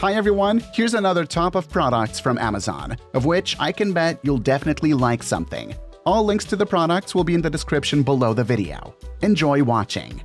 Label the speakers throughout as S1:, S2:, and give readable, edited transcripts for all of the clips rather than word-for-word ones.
S1: Hi everyone, here's another top of products from Amazon, of which I can bet you'll definitely like something. All links to the products will be in the description below the video. Enjoy watching.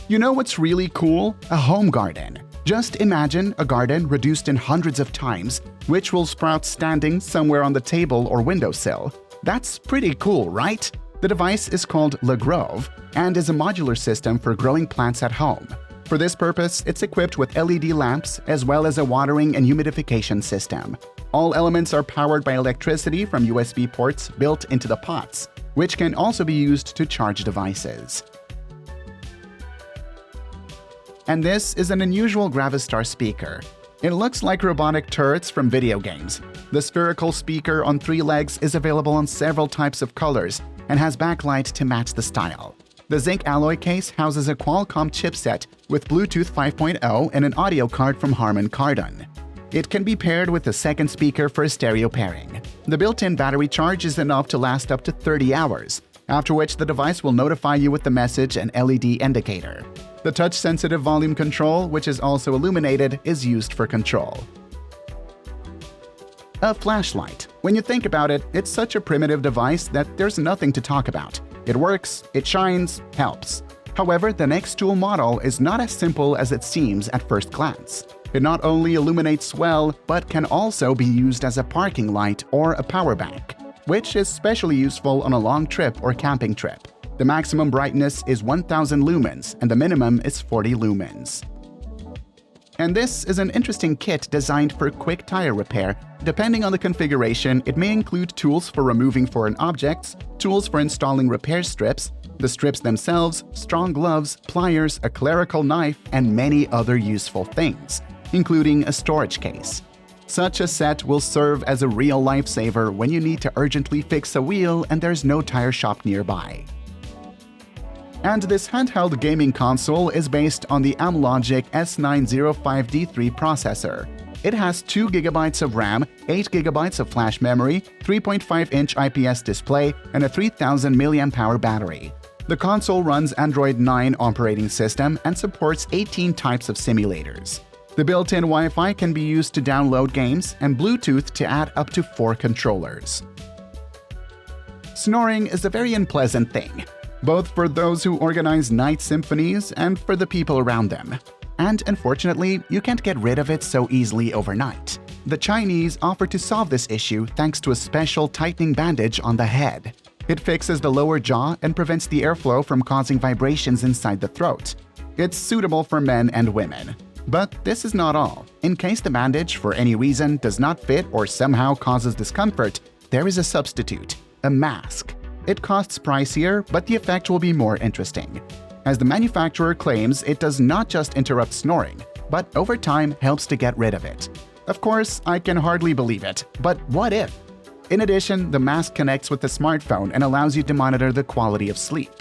S1: You know what's really cool? A home garden. Just imagine a garden reduced in hundreds of times, which will sprout standing somewhere on the table or windowsill. That's pretty cool, right? The device is called Grove and is a modular system for growing plants at home. For this purpose, it's equipped with LED lamps as well as a watering and humidification system. All elements are powered by electricity from USB ports built into the pots, which can also be used to charge devices. And this is an unusual Gravistar speaker. It looks like robotic turrets from video games. The spherical speaker on 3 legs is available in several types of colors and has backlight to match the style. The zinc alloy case houses a Qualcomm chipset with Bluetooth 5.0 and an audio card from Harman Kardon. It can be paired with a second speaker for a stereo pairing. The built-in battery charge is enough to last up to 30 hours, after which the device will notify you with the message and LED indicator. The touch-sensitive volume control, which is also illuminated, is used for control. A flashlight. When you think about it, it's such a primitive device that there's nothing to talk about. It works, it shines, helps. However, the next tool model is not as simple as it seems at first glance. It not only illuminates well, but can also be used as a parking light or a power bank, which is especially useful on a long trip or camping trip. The maximum brightness is 1000 lumens and the minimum is 40 lumens. And this is an interesting kit designed for quick tire repair. Depending on the configuration, it may include tools for removing foreign objects, tools for installing repair strips, the strips themselves, strong gloves, pliers, a clerical knife, and many other useful things, including a storage case. Such a set will serve as a real lifesaver when you need to urgently fix a wheel and there's no tire shop nearby. And this handheld gaming console is based on the Amlogic S905D3 processor. It has 2 GB of RAM, 8 GB of flash memory, 3.5-inch IPS display, and a 3000 mAh battery. The console runs Android 9 operating system and supports 18 types of simulators. The built-in Wi-Fi can be used to download games and Bluetooth to add up to 4 controllers. Snoring is a very unpleasant thing, both for those who organize night symphonies and for the people around them. And unfortunately, you can't get rid of it so easily overnight. The Chinese offer to solve this issue thanks to a special tightening bandage on the head. It fixes the lower jaw and prevents the airflow from causing vibrations inside the throat. It's suitable for men and women. But this is not all. In case the bandage, for any reason, does not fit or somehow causes discomfort, there is a substitute, a mask. It costs pricier, but the effect will be more interesting. As the manufacturer claims, it does not just interrupt snoring, but over time helps to get rid of it. Of course, I can hardly believe it, but what if? In addition, the mask connects with the smartphone and allows you to monitor the quality of sleep.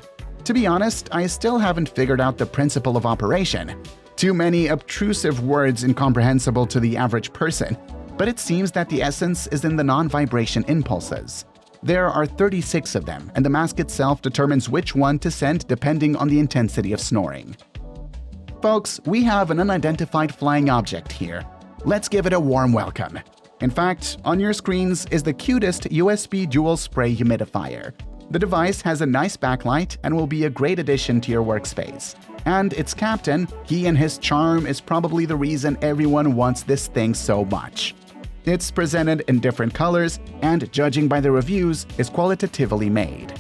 S1: To be honest, I still haven't figured out the principle of operation. Too many obtrusive words incomprehensible to the average person, but it seems that the essence is in the non-vibration impulses. There are 36 of them, and the mask itself determines which one to send depending on the intensity of snoring. Folks, we have an unidentified flying object here. Let's give it a warm welcome. In fact, on your screens is the cutest USB dual spray humidifier. The device has a nice backlight and will be a great addition to your workspace. And its captain, he and his charm is probably the reason everyone wants this thing so much. It's presented in different colors and, judging by the reviews, is qualitatively made.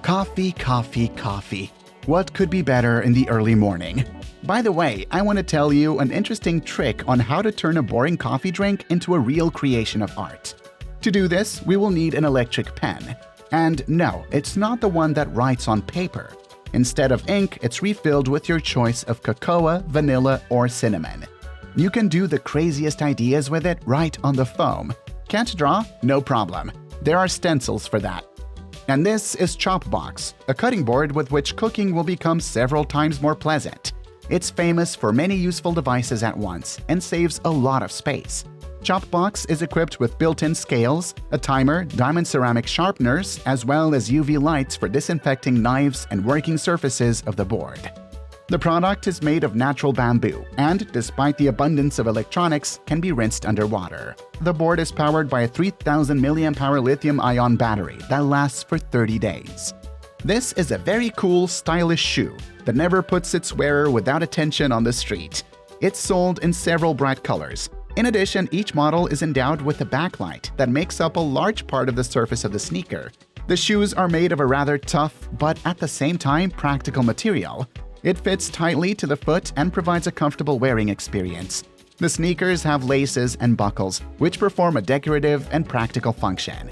S1: Coffee, coffee, coffee. What could be better in the early morning? By the way, I want to tell you an interesting trick on how to turn a boring coffee drink into a real creation of art. To do this, we will need an electric pen. And no, it's not the one that writes on paper. Instead of ink, it's refilled with your choice of cocoa, vanilla, or cinnamon. You can do the craziest ideas with it right on the foam. Can't draw? No problem. There are stencils for that. And this is Chopbox, a cutting board with which cooking will become several times more pleasant. It's famous for many useful devices at once and saves a lot of space. Chopbox is equipped with built-in scales, a timer, diamond ceramic sharpeners, as well as UV lights for disinfecting knives and working surfaces of the board. The product is made of natural bamboo and, despite the abundance of electronics, can be rinsed underwater. The board is powered by a 3000 mAh lithium-ion battery that lasts for 30 days. This is a very cool, stylish shoe that never puts its wearer without attention on the street. It's sold in several bright colors. In addition, each model is endowed with a backlight that makes up a large part of the surface of the sneaker. The shoes are made of a rather tough, but at the same time practical material. It fits tightly to the foot and provides a comfortable wearing experience. The sneakers have laces and buckles, which perform a decorative and practical function.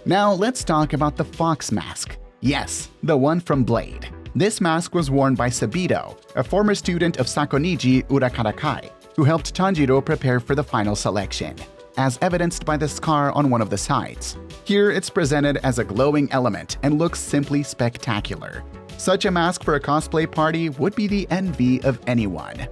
S1: Now let's talk about the Fox mask. Yes, the one from Blvd. This mask was worn by Sabito, a former student of Sakoniji Urakarakai, who helped Tanjiro prepare for the final selection, as evidenced by the scar on one of the sides. Here it's presented as a glowing element and looks simply spectacular. Such a mask for a cosplay party would be the envy of anyone.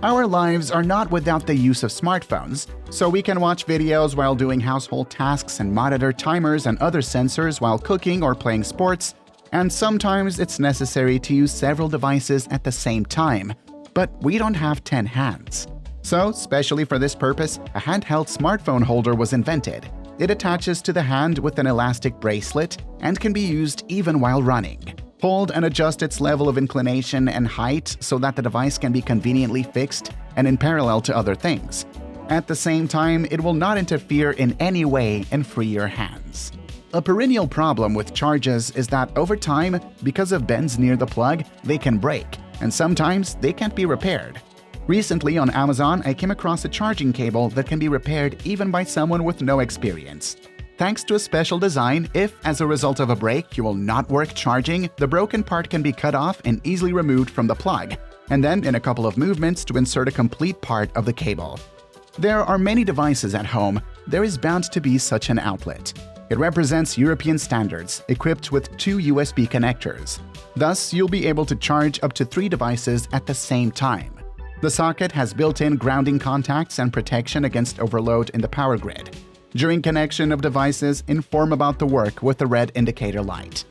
S1: Our lives are not without the use of smartphones, so we can watch videos while doing household tasks and monitor timers and other sensors while cooking or playing sports, and sometimes it's necessary to use several devices at the same time, but we don't have 10 hands. So, specially for this purpose, a handheld smartphone holder was invented. It attaches to the hand with an elastic bracelet and can be used even while running. Hold and adjust its level of inclination and height so that the device can be conveniently fixed and in parallel to other things. At the same time, it will not interfere in any way and free your hands. A perennial problem with charges is that over time, because of bends near the plug, they can break, and sometimes they can't be repaired. Recently on Amazon, I came across a charging cable that can be repaired even by someone with no experience. Thanks to a special design, if, as a result of a break, you will not work charging, the broken part can be cut off and easily removed from the plug, and then in a couple of movements to insert a complete part of the cable. There are many devices at home. There is bound to be such an outlet. It represents European standards, equipped with 2 USB connectors. Thus, you'll be able to charge up to 3 devices at the same time. The socket has built-in grounding contacts and protection against overload in the power grid. During connection of devices, inform about the work with the red indicator light.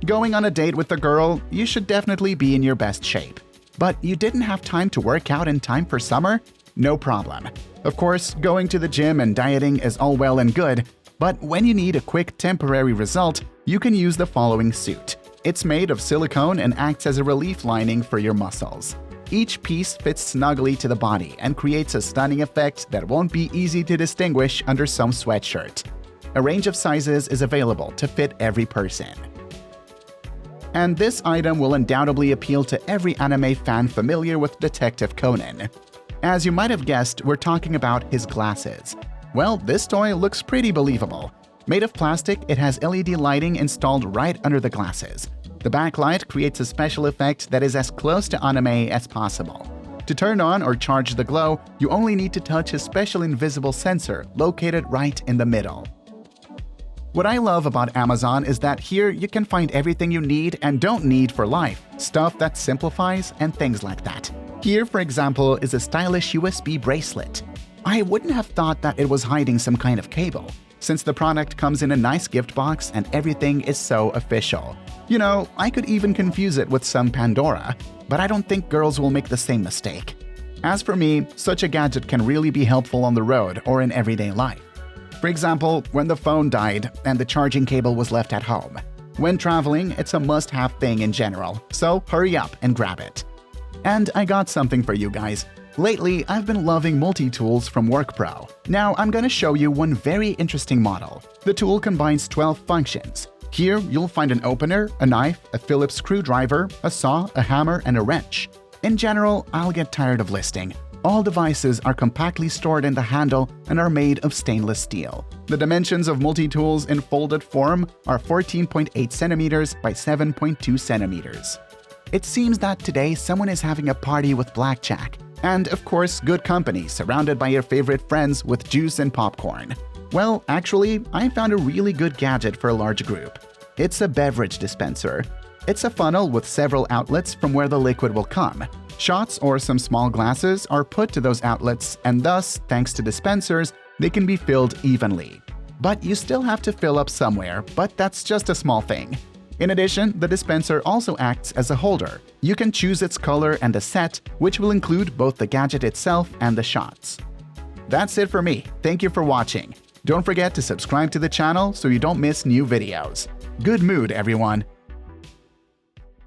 S1: Going on a date with a girl, you should definitely be in your best shape. But you didn't have time to work out in time for summer? No problem. Of course, going to the gym and dieting is all well and good, but when you need a quick temporary result, you can use the following suit. It's made of silicone and acts as a relief lining for your muscles. Each piece fits snugly to the body and creates a stunning effect that won't be easy to distinguish under some sweatshirt. A range of sizes is available to fit every person. And this item will undoubtedly appeal to every anime fan familiar with Detective Conan. As you might have guessed, we're talking about his glasses. Well, this toy looks pretty believable. Made of plastic, it has LED lighting installed right under the glasses. The backlight creates a special effect that is as close to anime as possible. To turn on or charge the glow, you only need to touch a special invisible sensor located right in the middle. What I love about Amazon is that here you can find everything you need and don't need for life, stuff that simplifies and things like that. Here, for example, is a stylish USB bracelet. I wouldn't have thought that it was hiding some kind of cable, since the product comes in a nice gift box and everything is so official. You know, I could even confuse it with some Pandora, but I don't think girls will make the same mistake. As for me, such a gadget can really be helpful on the road or in everyday life. For example, when the phone died and the charging cable was left at home. When traveling, it's a must-have thing in general, so hurry up and grab it. And I got something for you guys. Lately, I've been loving multi-tools from WorkPro. Now, I'm gonna show you one very interesting model. The tool combines 12 functions. Here, you'll find an opener, a knife, a Phillips screwdriver, a saw, a hammer, and a wrench. In general, I'll get tired of listing. All devices are compactly stored in the handle and are made of stainless steel. The dimensions of multi-tools in folded form are 14.8 centimeters by 7.2 centimeters. It seems that today someone is having a party with blackjack. And, of course, good company, surrounded by your favorite friends with juice and popcorn. Well, actually, I found a really good gadget for a large group. It's a beverage dispenser. It's a funnel with several outlets from where the liquid will come. Shots or some small glasses are put to those outlets, and thus, thanks to dispensers, they can be filled evenly. But you still have to fill up somewhere, but that's just a small thing. In addition, the dispenser also acts as a holder. You can choose its color and the set, which will include both the gadget itself and the shots. That's it for me. Thank you for watching. Don't forget to subscribe to the channel so you don't miss new videos. Good mood, everyone!